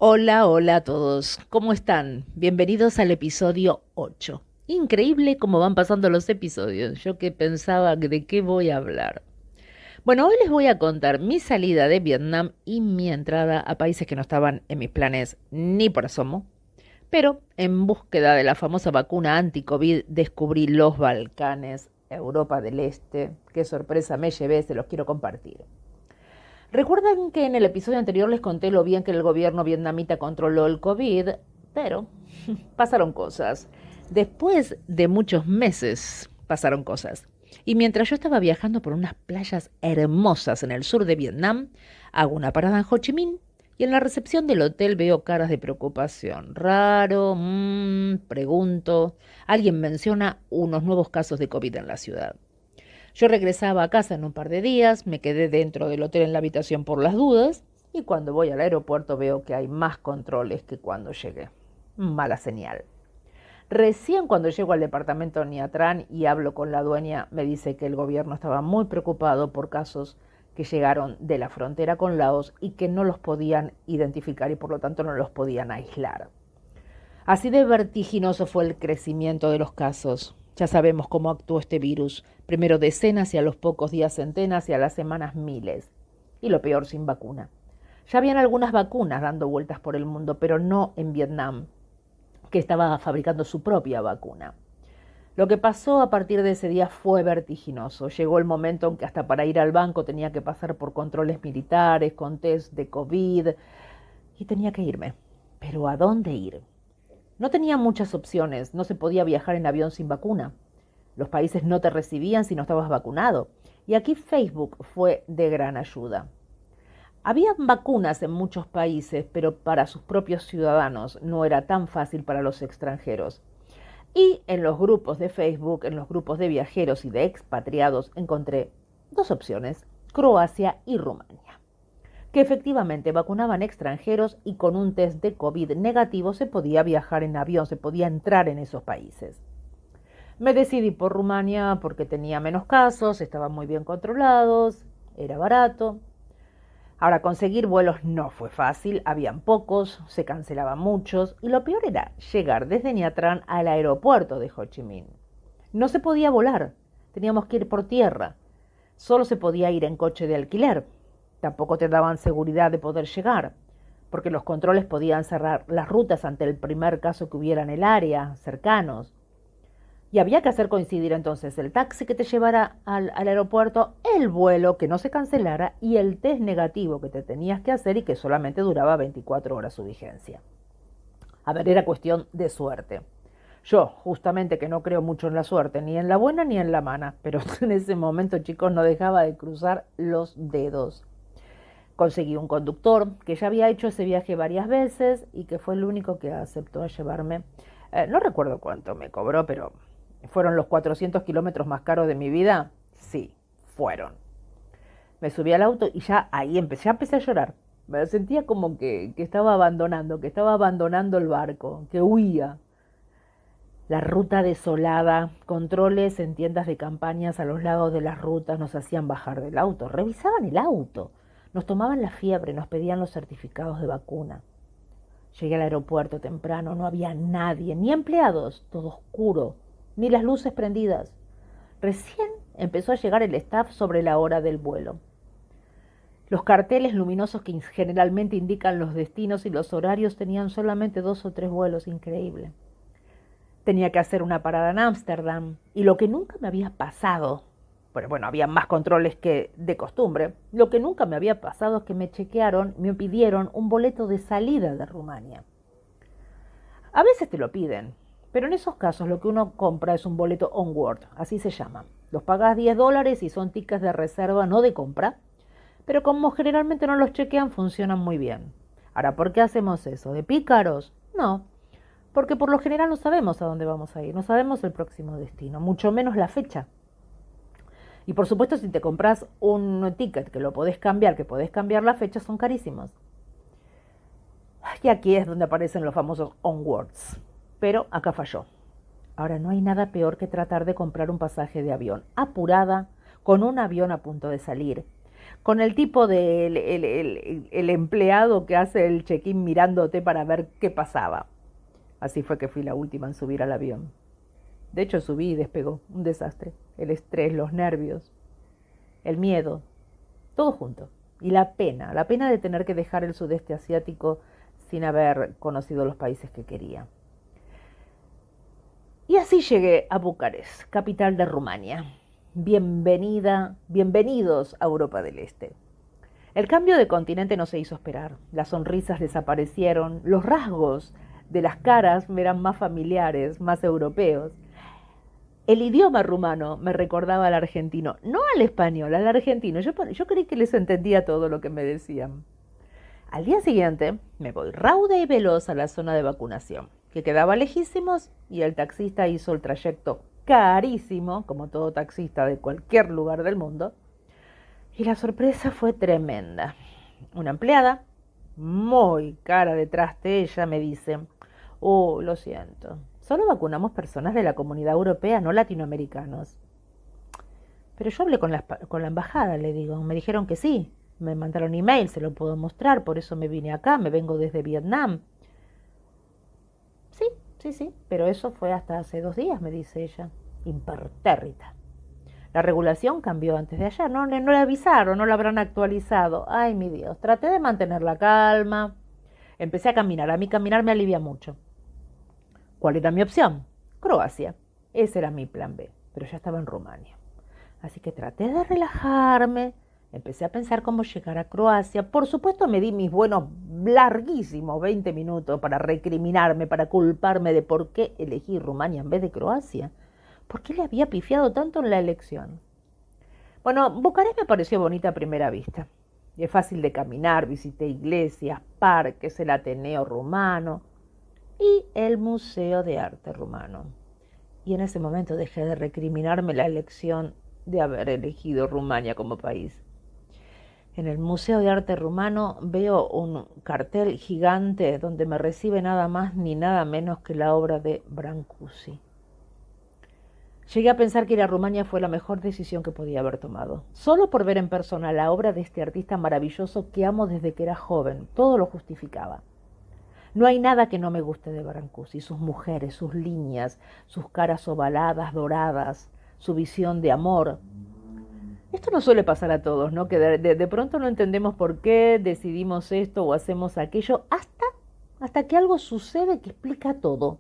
Hola, hola a todos. ¿Cómo están? Bienvenidos al episodio 8. Increíble cómo van pasando los episodios. Yo que pensaba de qué voy a hablar. Bueno, hoy les voy a contar mi salida de Vietnam y mi entrada a países que no estaban en mis planes ni por asomo. Pero en búsqueda de la famosa vacuna anti-COVID descubrí los Balcanes, Europa del Este. Qué sorpresa me llevé, se los quiero compartir. Recuerdan que en el episodio anterior les conté lo bien que el gobierno vietnamita controló el COVID, pero pasaron cosas. Después de muchos meses pasaron cosas. Y mientras yo estaba viajando por unas playas hermosas en el sur de Vietnam, hago una parada en Ho Chi Minh y en la recepción del hotel veo caras de preocupación. Raro, pregunto. Alguien menciona unos nuevos casos de COVID en la ciudad. Yo regresaba a casa en un par de días, me quedé dentro del hotel en la habitación por las dudas y cuando voy al aeropuerto veo que hay más controles que cuando llegué. Mala señal. Recién cuando llego al departamento Nha Tran y hablo con la dueña, me dice que el gobierno estaba muy preocupado por casos que llegaron de la frontera con Laos y que no los podían identificar y por lo tanto no los podían aislar. Así de vertiginoso fue el crecimiento de los casos. Ya sabemos cómo actuó este virus. Primero decenas y a los pocos días centenas y a las semanas miles. Y lo peor, sin vacuna. Ya habían algunas vacunas dando vueltas por el mundo, pero no en Vietnam, que estaba fabricando su propia vacuna. Lo que pasó a partir de ese día fue vertiginoso. Llegó el momento en que hasta para ir al banco tenía que pasar por controles militares, con test de COVID, y tenía que irme. Pero ¿a dónde ir? No tenía muchas opciones, no se podía viajar en avión sin vacuna. Los países no te recibían si no estabas vacunado. Y aquí Facebook fue de gran ayuda. Había vacunas en muchos países, pero para sus propios ciudadanos no era tan fácil para los extranjeros. Y en los grupos de Facebook, en los grupos de viajeros y de expatriados, encontré dos opciones, Croacia y Rumania, que efectivamente vacunaban extranjeros y con un test de COVID negativo se podía viajar en avión, se podía entrar en esos países. Me decidí por Rumania porque tenía menos casos, estaban muy bien controlados, era barato. Ahora, conseguir vuelos no fue fácil, habían pocos, se cancelaban muchos y lo peor era llegar desde Nha Tran al aeropuerto de Ho Chi Minh. No se podía volar, teníamos que ir por tierra, solo se podía ir en coche de alquiler. Tampoco te daban seguridad de poder llegar, porque los controles podían cerrar las rutas ante el primer caso que hubiera en el área, cercanos. Y había que hacer coincidir entonces el taxi que te llevara al aeropuerto, el vuelo que no se cancelara y el test negativo que te tenías que hacer y que solamente duraba 24 horas su vigencia. A ver, era cuestión de suerte. Yo, justamente que no creo mucho en la suerte, ni en la buena ni en la mala, pero en ese momento, chicos, no dejaba de cruzar los dedos. Conseguí un conductor que ya había hecho ese viaje varias veces y que fue el único que aceptó llevarme. No recuerdo cuánto me cobró, pero ¿fueron los 400 kilómetros más caros de mi vida? Sí, fueron. Me subí al auto y ya ahí empecé a llorar. Me sentía como que estaba abandonando el barco, que huía. La ruta desolada, controles en tiendas de campañas a los lados de las rutas nos hacían bajar del auto, revisaban el auto, nos tomaban la fiebre, nos pedían los certificados de vacuna. Llegué al aeropuerto temprano, no había nadie, ni empleados, todo oscuro, ni las luces prendidas. Recién empezó a llegar el staff sobre la hora del vuelo. Los carteles luminosos que generalmente indican los destinos y los horarios tenían solamente 2 o 3 vuelos, increíble. Tenía que hacer una parada en Ámsterdam y lo que nunca me había pasado, pero bueno, había más controles que de costumbre, lo que nunca me había pasado es que me pidieron un boleto de salida de Rumania. A veces te lo piden, pero en esos casos lo que uno compra es un boleto onboard, así se llama. Los pagás $10 y son tickets de reserva, no de compra, pero como generalmente no los chequean, funcionan muy bien. Ahora, ¿por qué hacemos eso? ¿De pícaros? No, porque por lo general no sabemos a dónde vamos a ir, no sabemos el próximo destino, mucho menos la fecha. Y por supuesto, si te compras un ticket que lo podés cambiar, que podés cambiar la fecha, son carísimos. Y aquí es donde aparecen los famosos onwards. Pero acá falló. Ahora no hay nada peor que tratar de comprar un pasaje de avión apurada, con un avión a punto de salir. con el tipo de el empleado que hace el check-in mirándote para ver qué pasaba. Así fue que fui la última en subir al avión. De hecho subí y despegó, un desastre. El estrés, los nervios, el miedo, todo junto. Y la pena de tener que dejar el sudeste asiático sin haber conocido los países que quería. Y así llegué a Bucarest, capital de Rumania. Bienvenidos a Europa del Este. El cambio de continente no se hizo esperar. Las sonrisas desaparecieron, los rasgos de las caras me eran más familiares, más europeos. El idioma rumano me recordaba al argentino, no al español, al argentino. Yo creí que les entendía todo lo que me decían. Al día siguiente me voy rauda y veloz a la zona de vacunación, que quedaba lejísimos, y el taxista hizo el trayecto carísimo, como todo taxista de cualquier lugar del mundo, y la sorpresa fue tremenda. Una empleada, muy cara detrás de ella, me dice, lo siento, solo vacunamos personas de la Comunidad Europea, no latinoamericanos. Pero yo hablé con la embajada, le digo, me dijeron que sí, me mandaron email, se lo puedo mostrar, por eso me vine acá, me vengo desde Vietnam. Sí, pero eso fue hasta hace 2 días, me dice ella, impertérrita. La regulación cambió antes de ayer, no le avisaron, no la habrán actualizado. Ay, mi Dios, traté de mantener la calma. Empecé a caminar, a mí caminar me alivia mucho. ¿Cuál era mi opción? Croacia. Ese era mi plan B, pero ya estaba en Rumania. Así que traté de relajarme, empecé a pensar cómo llegar a Croacia. Por supuesto me di mis buenos, larguísimos 20 minutos para recriminarme, para culparme de por qué elegí Rumania en vez de Croacia. ¿Por qué le había pifiado tanto en la elección? Bueno, Bucarest me pareció bonita a primera vista. Es fácil de caminar, visité iglesias, parques, el Ateneo rumano y el Museo de Arte rumano. Y en ese momento dejé de recriminarme la elección de haber elegido Rumania como país. En el Museo de Arte rumano veo un cartel gigante donde me recibe nada más ni nada menos que la obra de Brancusi. Llegué a pensar que ir a Rumania fue la mejor decisión que podía haber tomado. Solo por ver en persona la obra de este artista maravilloso que amo desde que era joven, todo lo justificaba. No hay nada que no me guste de Brancusi, sus mujeres, sus líneas, sus caras ovaladas, doradas, su visión de amor. Esto no suele pasar a todos, ¿no? Que de pronto no entendemos por qué decidimos esto o hacemos aquello, hasta que algo sucede que explica todo.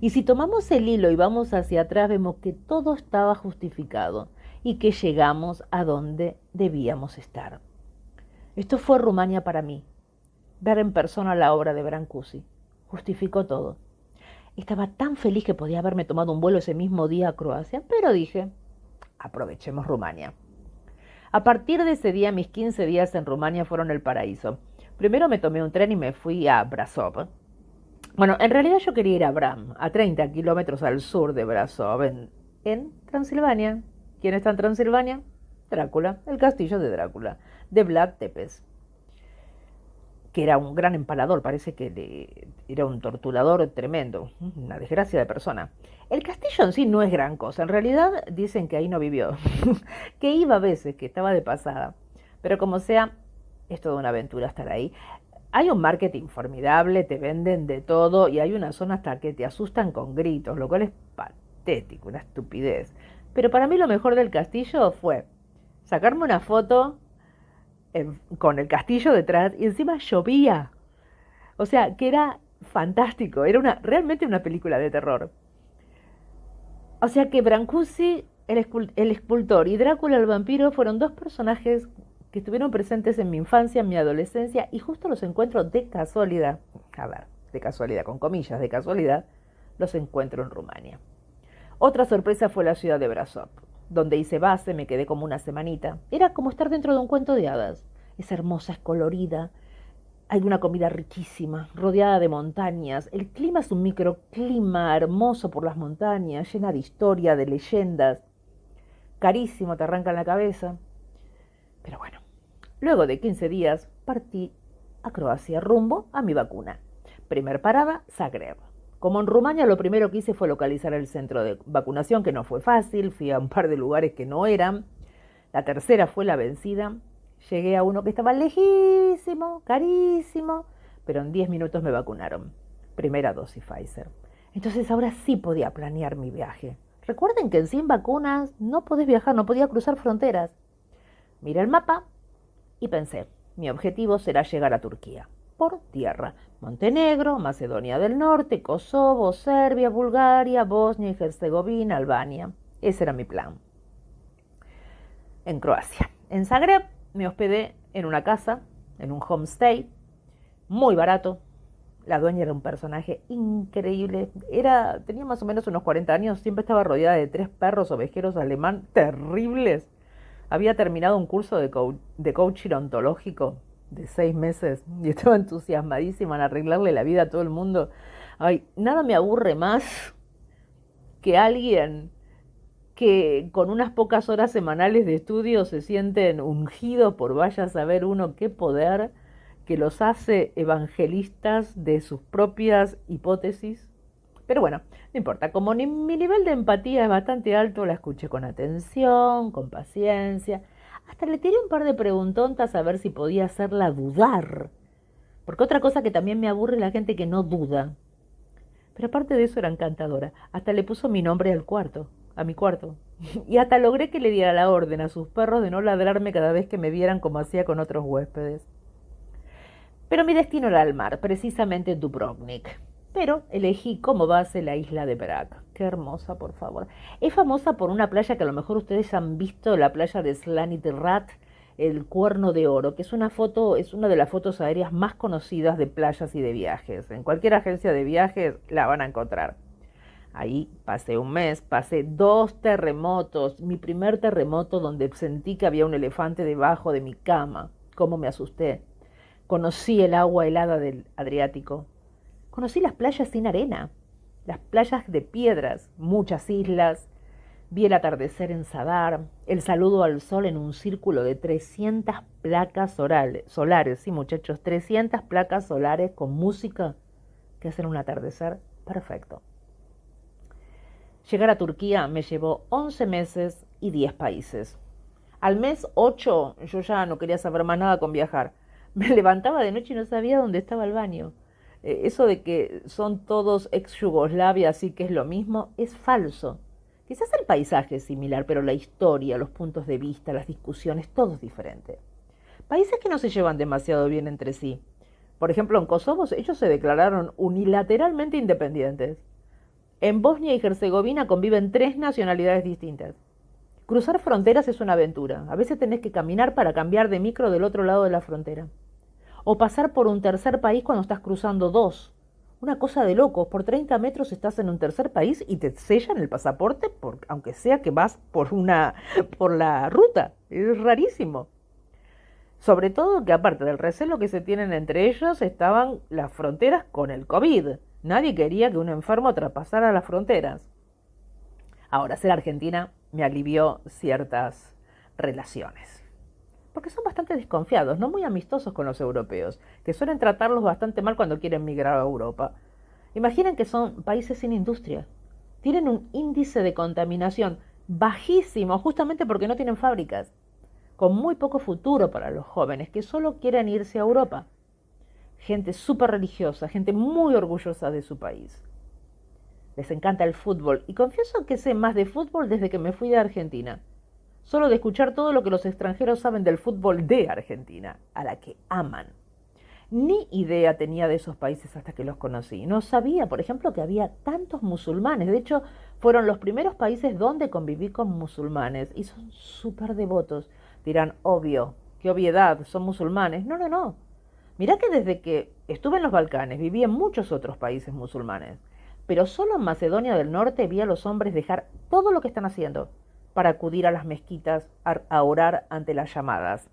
Y si tomamos el hilo y vamos hacia atrás, vemos que todo estaba justificado y que llegamos a donde debíamos estar. Esto fue Rumania para mí. Ver en persona la obra de Brancusi justificó todo. Estaba tan feliz que podía haberme tomado un vuelo ese mismo día a Croacia, pero dije, aprovechemos Rumania. A partir de ese día, mis 15 días en Rumania fueron el paraíso. Primero me tomé un tren y me fui a Brasov. Bueno, en realidad yo quería ir a Bram, a 30 kilómetros al sur de Brasov, en Transilvania. ¿Quién está en Transilvania? Drácula, el castillo de Drácula, de Vlad Tepes, que era un gran empalador, parece que era un torturador tremendo, una desgracia de persona. El castillo en sí no es gran cosa, en realidad dicen que ahí no vivió, que iba a veces, que estaba de pasada, pero como sea, es toda una aventura estar ahí. Hay un marketing formidable, te venden de todo y hay una zona hasta que te asustan con gritos, lo cual es patético, una estupidez. Pero para mí lo mejor del castillo fue sacarme una foto con el castillo detrás y encima llovía. O sea, que era fantástico, era realmente una película de terror. O sea que Brancusi, el escultor, y Drácula el vampiro fueron 2 personajes que estuvieron presentes en mi infancia, en mi adolescencia, y justo los encuentro de casualidad, de casualidad, con comillas, de casualidad, los encuentro en Rumania. Otra sorpresa fue la ciudad de Brasov, donde hice base, me quedé como una semanita. Era como estar dentro de un cuento de hadas. Es hermosa, es colorida, hay una comida riquísima, rodeada de montañas. El clima es un microclima hermoso por las montañas, llena de historia, de leyendas. Carísimo, te arranca en la cabeza. Pero bueno, luego de 15 días partí a Croacia rumbo a mi vacuna. Primer parada, Zagreb. Como en Rumania, lo primero que hice fue localizar el centro de vacunación, que no fue fácil. Fui a un par de lugares que no eran. La tercera fue la vencida. Llegué a uno que estaba lejísimo, carísimo, pero en 10 minutos me vacunaron. Primera dosis Pfizer. Entonces ahora sí podía planear mi viaje. Recuerden que sin vacunas no podés viajar, no podía cruzar fronteras. Miré el mapa y pensé, mi objetivo será llegar a Turquía, por tierra. Montenegro, Macedonia del Norte, Kosovo, Serbia, Bulgaria, Bosnia y Herzegovina, Albania. Ese era mi plan. En Croacia. En Zagreb me hospedé en una casa, en un homestay, muy barato. La dueña era un personaje increíble. Tenía más o menos unos 40 años, siempre estaba rodeada de 3 perros ovejeros alemán terribles. Había terminado un curso de coaching ontológico de 6 meses y estaba entusiasmadísima en arreglarle la vida a todo el mundo. Ay, nada me aburre más que alguien que con unas pocas horas semanales de estudio se sienten ungidos por vaya a saber uno qué poder que los hace evangelistas de sus propias hipótesis. Pero bueno, no importa, como mi nivel de empatía es bastante alto, la escuché con atención, con paciencia. Hasta le tiré un par de preguntontas a ver si podía hacerla dudar. Porque otra cosa que también me aburre es la gente que no duda. Pero aparte de eso era encantadora. Hasta le puso mi nombre a mi cuarto. Y hasta logré que le diera la orden a sus perros de no ladrarme cada vez que me vieran como hacía con otros huéspedes. Pero mi destino era el mar, precisamente Dubrovnik. Pero elegí como base la isla de Prag. Qué hermosa, por favor. Es famosa por una playa que a lo mejor ustedes han visto, la playa de Slanit Rat, el Cuerno de Oro, que es una de las fotos aéreas más conocidas de playas y de viajes. En cualquier agencia de viajes la van a encontrar. Ahí pasé un mes, pasé 2 terremotos. Mi primer terremoto donde sentí que había un elefante debajo de mi cama. Cómo me asusté. Conocí el agua helada del Adriático. Conocí las playas sin arena, las playas de piedras, muchas islas. Vi el atardecer en Zadar, el saludo al sol en un círculo de 300 placas solares, sí muchachos, 300 placas solares con música que hacen un atardecer perfecto. Llegar a Turquía me llevó 11 meses y 10 países. Al mes 8 yo ya no quería saber más nada con viajar. Me levantaba de noche y no sabía dónde estaba el baño. Eso de que son todos ex Yugoslavia, así que es lo mismo, es falso. Quizás el paisaje es similar, pero la historia, los puntos de vista, las discusiones, todo es diferente. Países que no se llevan demasiado bien entre sí. Por ejemplo, en Kosovo ellos se declararon unilateralmente independientes. En Bosnia y Herzegovina conviven 3 nacionalidades distintas. Cruzar fronteras es una aventura. A veces tenés que caminar para cambiar de micro del otro lado de la frontera. O pasar por un tercer país cuando estás cruzando 2. Una cosa de locos. Por 30 metros estás en un tercer país y te sellan el pasaporte, aunque sea que vas por la ruta. Es rarísimo. Sobre todo que aparte del recelo que se tienen entre ellos, estaban las fronteras con el COVID. Nadie quería que un enfermo traspasara las fronteras. Ahora, ser argentina me alivió ciertas relaciones. Porque son bastante desconfiados, no muy amistosos con los europeos, que suelen tratarlos bastante mal cuando quieren migrar a Europa. Imaginen que son países sin industria. Tienen un índice de contaminación bajísimo, justamente porque no tienen fábricas, con muy poco futuro para los jóvenes que solo quieren irse a Europa. Gente súper religiosa, gente muy orgullosa de su país. Les encanta el fútbol y confieso que sé más de fútbol desde que me fui de Argentina. Solo de escuchar todo lo que los extranjeros saben del fútbol de Argentina, a la que aman. Ni idea tenía de esos países hasta que los conocí. No sabía, por ejemplo, que había tantos musulmanes. De hecho, fueron los primeros países donde conviví con musulmanes y son súper devotos. Dirán, obvio, qué obviedad, son musulmanes. No, no, no. Mirá que desde que estuve en los Balcanes viví en muchos otros países musulmanes. Pero solo en Macedonia del Norte vi a los hombres dejar todo lo que están haciendo para acudir a las mezquitas a orar ante las llamadas.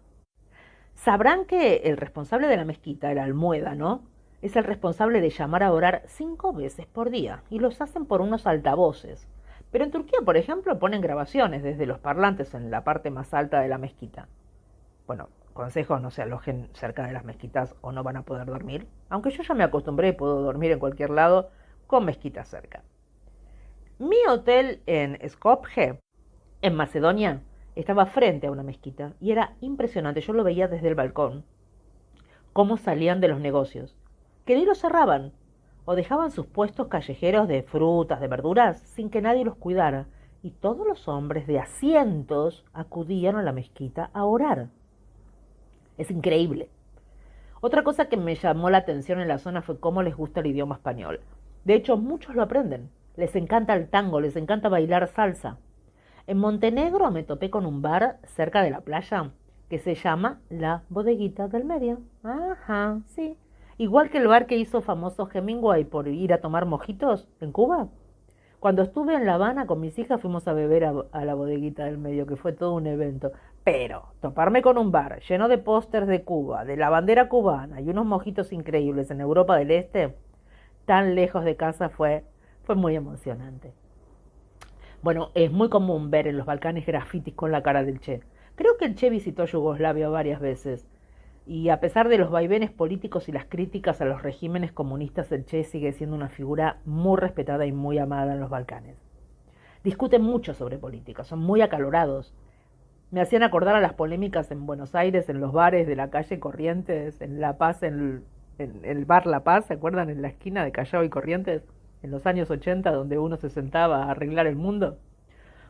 Sabrán que el responsable de la mezquita, el almuédano, es el responsable de llamar a orar 5 veces por día y los hacen por unos altavoces. Pero en Turquía, por ejemplo, ponen grabaciones desde los parlantes en la parte más alta de la mezquita. Bueno, consejos, no se alojen cerca de las mezquitas o no van a poder dormir, aunque yo ya me acostumbré y puedo dormir en cualquier lado con mezquita cerca. Mi hotel en Skopje, en Macedonia, Estaba frente a una mezquita y era impresionante. Yo lo veía desde el balcón. Cómo salían de los negocios. Que ni los cerraban. O dejaban sus puestos callejeros de frutas, de verduras, sin que nadie los cuidara. Y todos los hombres de asientos acudían a la mezquita a orar. Es increíble. Otra cosa que me llamó la atención en la zona fue cómo les gusta el idioma español. De hecho, muchos lo aprenden. Les encanta el tango, les encanta bailar salsa. En Montenegro me topé con un bar cerca de la playa que se llama La Bodeguita del Medio. Ajá, sí. Igual que el bar que hizo famoso Hemingway por ir a tomar mojitos en Cuba. Cuando estuve en La Habana con mis hijas fuimos a beber a la Bodeguita del Medio, que fue todo un evento. Pero toparme con un bar lleno de pósters de Cuba, de la bandera cubana y unos mojitos increíbles en Europa del Este, tan lejos de casa, fue muy emocionante. Bueno, es muy común ver en los Balcanes grafitis con la cara del Che. Creo que el Che visitó Yugoslavia varias veces. Y a pesar de los vaivenes políticos y las críticas a los regímenes comunistas, el Che sigue siendo una figura muy respetada y muy amada en los Balcanes. Discuten mucho sobre política, son muy acalorados. Me hacían acordar a las polémicas en Buenos Aires, en los bares de la calle Corrientes, en La Paz, en el bar La Paz, ¿se acuerdan? En la esquina de Callao y Corrientes, en los años 80, donde uno se sentaba a arreglar el mundo.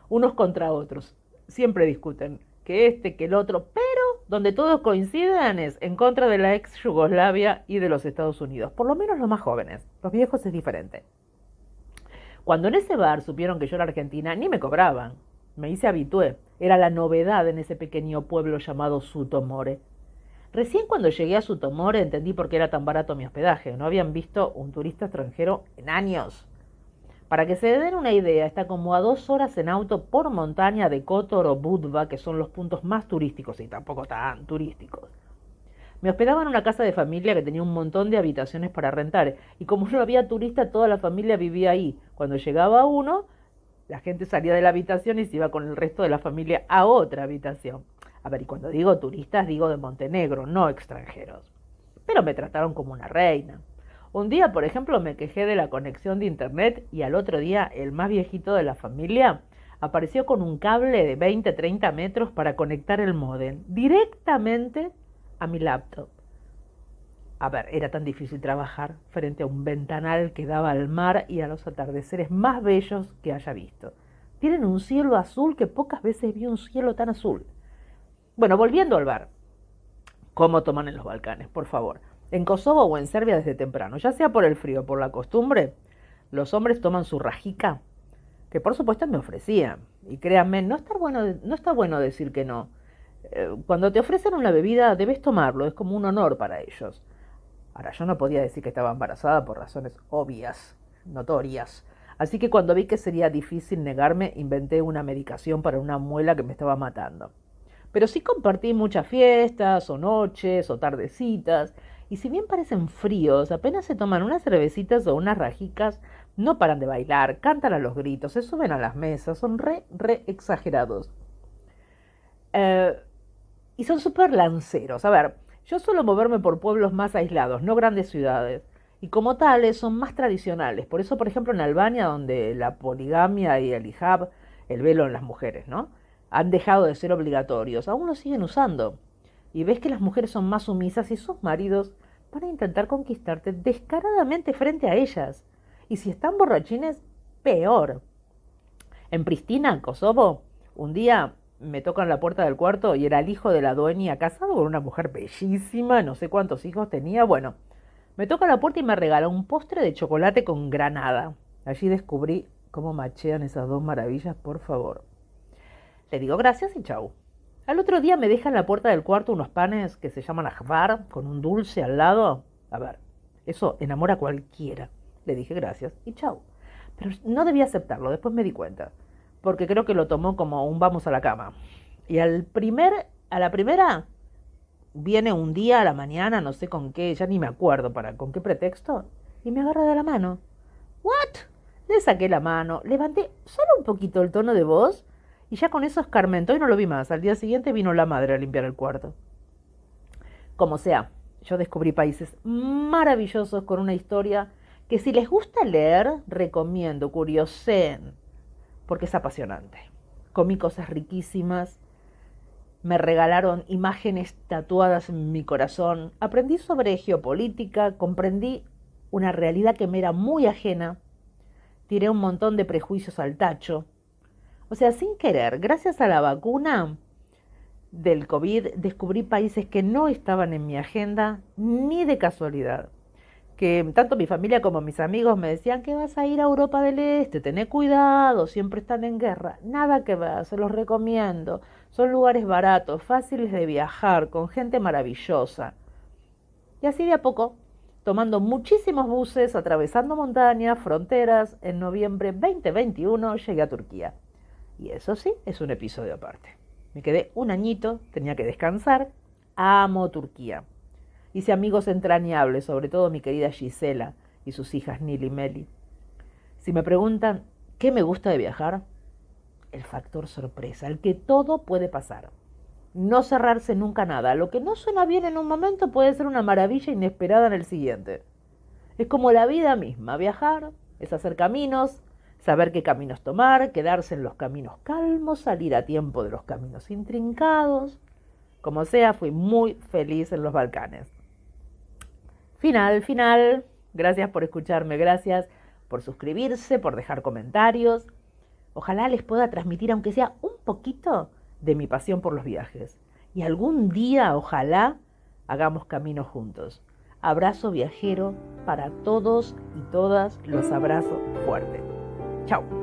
Unos contra otros. Siempre discuten, que este, que el otro, pero donde todos coinciden es en contra de la ex Yugoslavia y de los Estados Unidos. Por lo menos los más jóvenes. Los viejos es diferente. Cuando en ese bar supieron que yo era argentina, ni me cobraban. Me hice habitué. Era la novedad en ese pequeño pueblo llamado Sutomore. Recién cuando llegué a Sutomore entendí por qué era tan barato mi hospedaje. No habían visto un turista extranjero en años. Para que se den una idea, está como a 2 horas en auto por montaña de Kotor o Budva, que son los puntos más turísticos y tampoco tan turísticos. Me hospedaba en una casa de familia que tenía un montón de habitaciones para rentar, y como no había turista, toda la familia vivía ahí. Cuando llegaba uno, la gente salía de la habitación y se iba con el resto de la familia a otra habitación. A ver, y cuando digo turistas, digo de Montenegro, no extranjeros. Pero me trataron como una reina. Un día, por ejemplo, me quejé de la conexión de internet y al otro día el más viejito de la familia apareció con un cable de 20-30 metros para conectar el módem directamente a mi laptop. A ver, era tan difícil trabajar frente a un ventanal que daba al mar y a los atardeceres más bellos que haya visto. Tienen un cielo azul que pocas veces vi un cielo tan azul. Bueno, volviendo al bar. ¿Cómo toman en los Balcanes? Por favor. En Kosovo o en Serbia desde temprano, ya sea por el frío o por la costumbre, los hombres toman su rajica, que por supuesto me ofrecían. Y créanme, no está bueno decir que no. Cuando te ofrecen una bebida debes tomarlo, es como un honor para ellos. Ahora, yo no podía decir que estaba embarazada por razones obvias, notorias. Así que cuando vi que sería difícil negarme, inventé una medicación para una muela que me estaba matando. Pero sí compartí muchas fiestas, o noches, o tardecitas, y si bien parecen fríos, apenas se toman unas cervecitas o unas rajicas, no paran de bailar, cantan a los gritos, se suben a las mesas, son re exagerados. Eh, y son súper lanceros. A ver, yo suelo moverme por pueblos más aislados, no grandes ciudades, y como tales son más tradicionales. Por eso, por ejemplo, en Albania, donde la poligamia y el hijab, el velo en las mujeres, ¿no?, han dejado de ser obligatorios, aún lo siguen usando. Y ves que las mujeres son más sumisas y sus maridos van a intentar conquistarte descaradamente frente a ellas. Y si están borrachines, peor. En Pristina, Kosovo, un día me tocan la puerta del cuarto y era el hijo de la dueña casado con una mujer bellísima, no sé cuántos hijos tenía. Bueno, me toca la puerta y me regala un postre de chocolate con granada. Allí descubrí cómo machean esas dos maravillas, por favor. Le digo gracias y chau. Al otro día me deja en la puerta del cuarto unos panes que se llaman ajvar, con un dulce al lado. A ver, eso enamora a cualquiera. Le dije gracias y chau. Pero no debía aceptarlo, después me di cuenta. Porque creo que lo tomó como un vamos a la cama. Y a la primera, viene un día a la mañana, no sé con qué, ya ni me acuerdo con qué pretexto, y me agarra de la mano. ¿What? Le saqué la mano, levanté solo un poquito el tono de voz, y ya con eso escarmentó y no lo vi más. Al día siguiente vino la madre a limpiar el cuarto. Como sea, yo descubrí países maravillosos con una historia que si les gusta leer, recomiendo, curioseen, porque es apasionante. Comí cosas riquísimas, Me regalaron imágenes tatuadas en mi corazón. Aprendí sobre geopolítica, comprendí una realidad que me era muy ajena. Tiré un montón de prejuicios al tacho. O sea, sin querer, gracias a la vacuna del COVID, descubrí países que no estaban en mi agenda ni de casualidad. Que tanto mi familia como mis amigos me decían que vas a ir a Europa del Este, tené cuidado, siempre están en guerra. Nada que ver, se los recomiendo. Son lugares baratos, fáciles de viajar, con gente maravillosa. Y así de a poco, tomando muchísimos buses, atravesando montañas, fronteras, en noviembre 2021 llegué a Turquía. Y eso sí, es un episodio aparte. Me quedé un añito, tenía que descansar. Amo Turquía. Hice amigos entrañables, sobre todo mi querida Gisela y sus hijas Nili y Meli. Si me preguntan qué me gusta de viajar, el factor sorpresa, el que todo puede pasar. No cerrarse nunca nada. Lo que no suena bien en un momento puede ser una maravilla inesperada en el siguiente. Es como la vida misma. Viajar es hacer caminos, saber qué caminos tomar, quedarse en los caminos calmos, salir a tiempo de los caminos intrincados. Como sea, fui muy feliz en los Balcanes. Final. Gracias por escucharme, gracias por suscribirse, por dejar comentarios. Ojalá les pueda transmitir, aunque sea un poquito, de mi pasión por los viajes. Y algún día, ojalá, hagamos camino juntos. Abrazo viajero para todos y todas. Los abrazo fuerte. Chao.